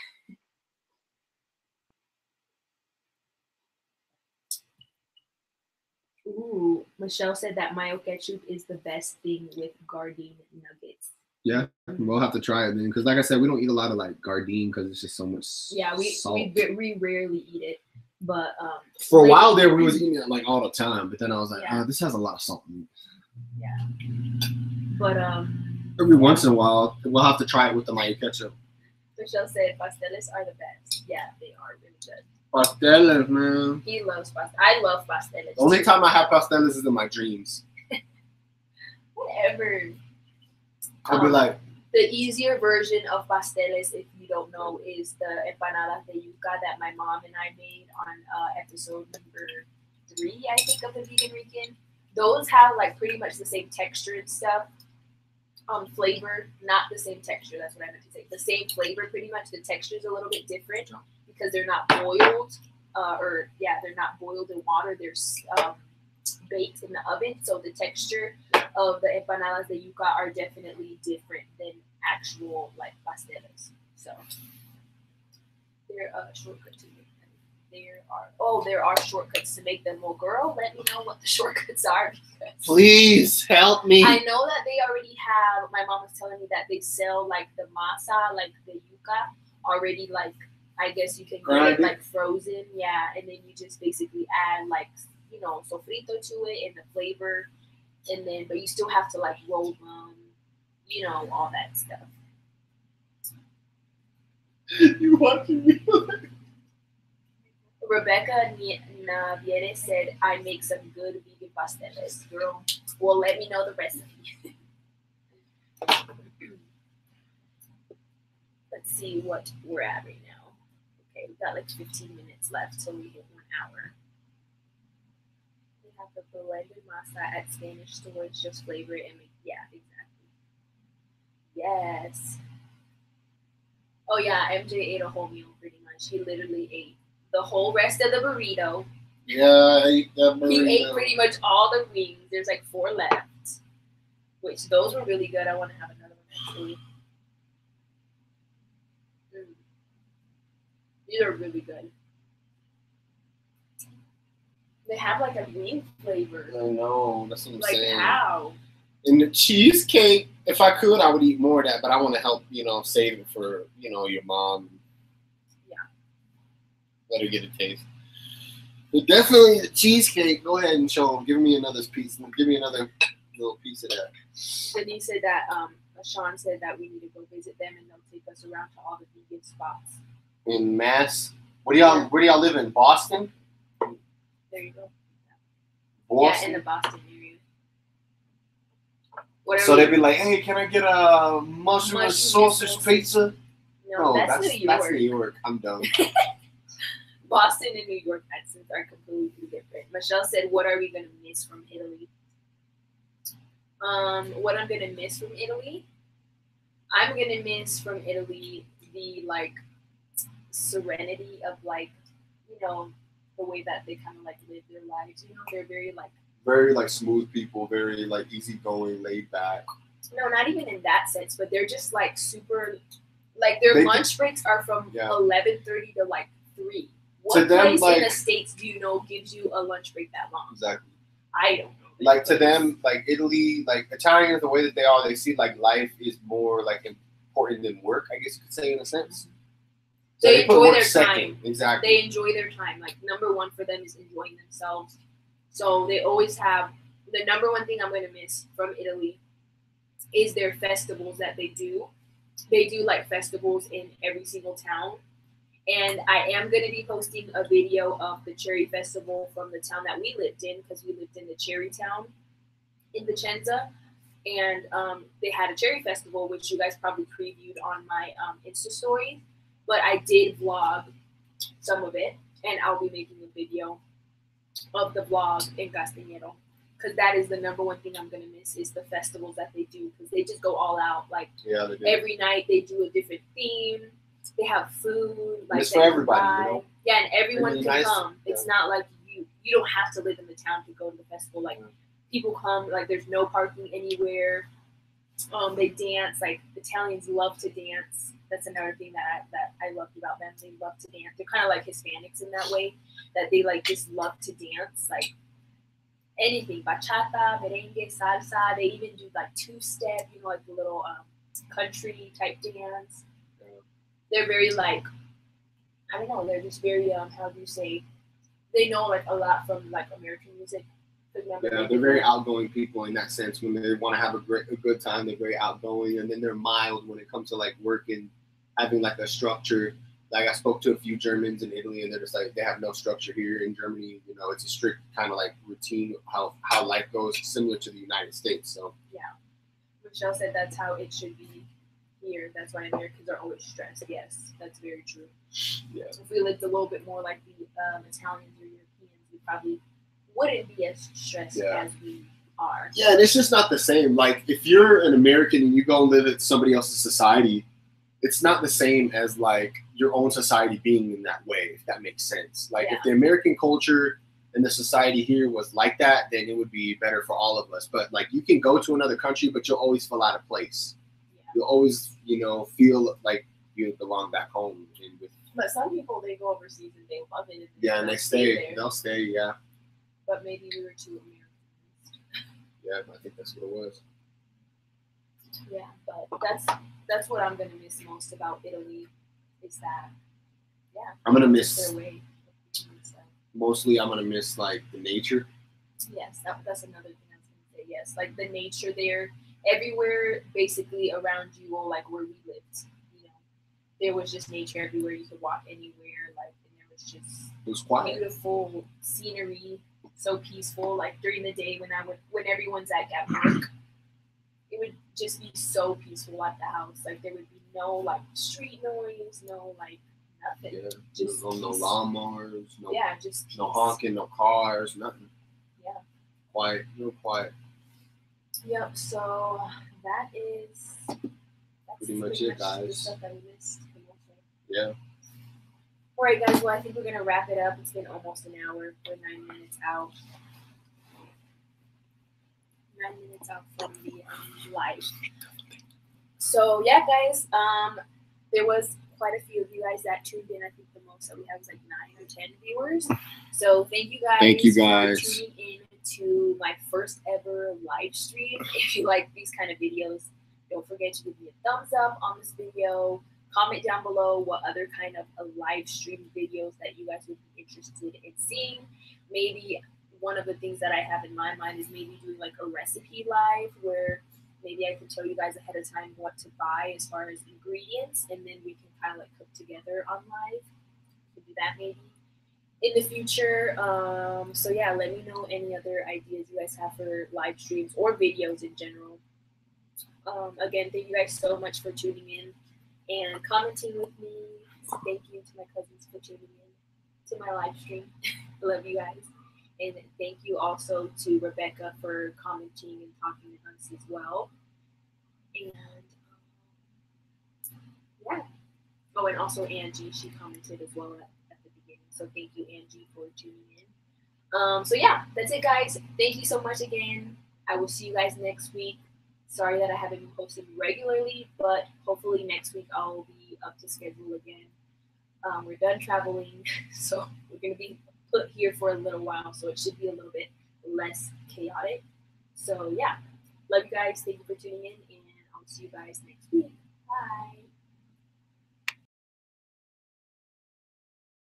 Ooh, Michelle said that mayo ketchup is the best thing with Gardein nuggets. Yeah, we'll have to try it then, because like I said, we don't eat a lot of like Gardein because it's just so much. Yeah, we rarely eat it, but for a while there we was eating it like all the time, but then I was like, oh, this has a lot of salt in it. Yeah, but every once in a while we'll have to try it with the mayo ketchup. Michelle said pasteles are the best. Yeah, they are really good. Pasteles, man. He loves pasteles. I love pasteles. The only time I have pasteles is in my dreams. Whatever. I'll be like, the easier version of pasteles, if you don't know, is the empanadas de yuca that my mom and I made on episode number 3, I think, of the Vegan Rican. Those have like pretty much the same texture and stuff. Flavor, not the same texture. That's what I meant to say. The same flavor, pretty much. The texture is a little bit different because they're not boiled, they're not boiled in water. They're baked in the oven, so the texture of the empanadas de yuca are definitely different than actual like pasteles. So they're a shortcut to make them. There are shortcuts to make them. Well, girl, let me know what the shortcuts are. Please help me. I know that they already have. My mom was telling me that they sell like the masa, like the yuca, already like. I guess you can get it like frozen, yeah, and then you just basically add like sofrito to it and the flavor, and then but you still have to like roll them, all that stuff. You watching me? Rebecca Naviere said, "I make some good vegan pasteles, girl. Well, let me know the recipe." Let's see what we're at right now. Okay, we got like 15 minutes left till we hit 1 hour. We have the blended masa at Spanish stores. Just flavor it and make. Yeah, exactly. Yes. Oh yeah, MJ ate a whole meal pretty much. He literally ate the whole rest of the burrito. Yeah, I ate that burrito. He ate pretty much all the wings. There's like 4 left, which those were really good. I want to have another one actually. These are really good. They have like a wing flavor. I know, that's what I'm saying. Like how? And the cheesecake, if I could, I would eat more of that, but I want to help, save it for, your mom. Yeah. Let her get a taste. But definitely the cheesecake, go ahead and show them. Give me another piece. Give me another little piece of that. Denise said that, Sean said that we need to go visit them and they'll take us around to all the vegan spots. In Mass? Where do y'all live in? Boston? There you go. Boston? Yeah, in the Boston area. So they'd be like, "Hey, can I get a mushroom sausage pizza?" No, that's New York. That's New York. I'm done. Boston and New York accents are completely different. Michelle said, "What are we gonna miss from Italy?" What I'm gonna miss from Italy? I'm gonna miss from Italy the like serenity of like, the way that they kind of like live their lives. They're very like smooth people, very like easygoing, laid back. No, not even in that sense, but they're just like super. Like their lunch breaks are from 11:30 to like 3. What place in the States do you know gives you a lunch break that long? Exactly. I don't know. Like to them, like Italy, like Italians, the way that they are, they see like life is more like important than work, I guess you could say in a sense. So they enjoy their time. Exactly. They enjoy their time. Like number one for them is enjoying themselves. So they always have the number one thing I'm going to miss from Italy is their festivals that they do. They do like festivals in every single town. And I am going to be posting a video of the cherry festival from the town that we lived in, because we lived in the cherry town in Vicenza. And they had a cherry festival, which you guys probably previewed on my Insta story. But I did vlog some of it, and I'll be making a video of the vlog in Castañero. Because that is the number one thing I'm going to miss is the festivals that they do. Because they just go all out. Like every night they do a different theme. They have food. Like it's for everybody, Yeah, and everyone can come. It's not like you don't have to live in the town to go to the festival. Like people come, like there's no parking anywhere. They dance. Like Italians love to dance. That's another thing that I loved about them. They love to dance. They're kind of like Hispanics in that way, that they like just love to dance. Like anything, bachata, merengue, salsa. They even do like two-step, like the little country type dance. They're very like, I don't know, they're just very, how do you say, they know like a lot from like American music. Yeah, they're very outgoing people in that sense. When they want to have a good time, they're very outgoing, and then they're mild when it comes to like work and having like a structure. Like I spoke to a few Germans in Italy, and they're just like, they have no structure here in Germany. It's a strict kind of like routine how life goes, similar to the United States. So yeah, Michelle said that's how it should be here. That's why Americans are always stressed. Yes, that's very true. Yeah. If we lived a little bit more like the Italians or Europeans, we probably wouldn't be as stressed as we are. Yeah, and it's just not the same. Like if you're an American and you go live in somebody else's society, it's not the same as like your own society being in that way, if that makes sense. Like if the American culture and the society here was like that, then it would be better for all of us. But like you can go to another country, but you'll always feel out of place. You'll always, feel like you belong back home. But some people, they go overseas and they love it. And they stay. They'll stay, yeah. But maybe we were too Americanized. Yeah, I think that's what it was. Yeah, but that's what I'm going to miss most about Italy is that, I'm going to miss their way. Mostly I'm going to miss, like, the nature. Yes, that's another thing I was going to say. Yes, like the nature there. Everywhere basically around you, or like where we lived, there was just nature everywhere. You could walk anywhere, like, and there was just quiet. Beautiful scenery, so peaceful. Like during the day when everyone's at work, it would just be so peaceful at the house. Like there would be no like street noise, no like nothing. Yeah, just no lawnmowers, just no honking, no cars, nothing. Yeah, quiet, real quiet. Yep. So that's pretty much it, guys. The stuff that we missed. Yeah. All right, guys. Well, I think we're gonna wrap it up. It's been almost an hour. We're 9 minutes out. 9 minutes out from the live. So yeah, guys. There was quite a few of you guys that tuned in. I think the most that we had was like 9 or 10 viewers. So thank you guys. Thank you guys for tuning in to my first ever live stream. If you like these kind of videos, don't forget to give me a thumbs up on this video. Comment down below what other kind of live stream videos that you guys would be interested in seeing. Maybe one of the things that I have in my mind is maybe doing like a recipe live where maybe I can tell you guys ahead of time what to buy as far as ingredients, and then we can kind of like cook together on live. We can do that maybe in the future. So yeah, let me know any other ideas you guys have for live streams or videos in general. Again, thank you guys so much for tuning in. and commenting with me. Thank you to my cousins for tuning in to my live stream. Love you guys. And thank you also to Rebecca for commenting and talking to us as well. And yeah. Oh, and also Angie, she commented as well at the beginning. So thank you, Angie, for tuning in. So yeah, that's it, guys. Thank you so much again. I will see you guys next week. Sorry that I haven't been posting regularly, but hopefully next week I'll be up to schedule again. We're done traveling, so we're going to be put here for a little while, so it should be a little bit less chaotic. So yeah, love you guys. Thank you for tuning in, and I'll see you guys next week. Bye.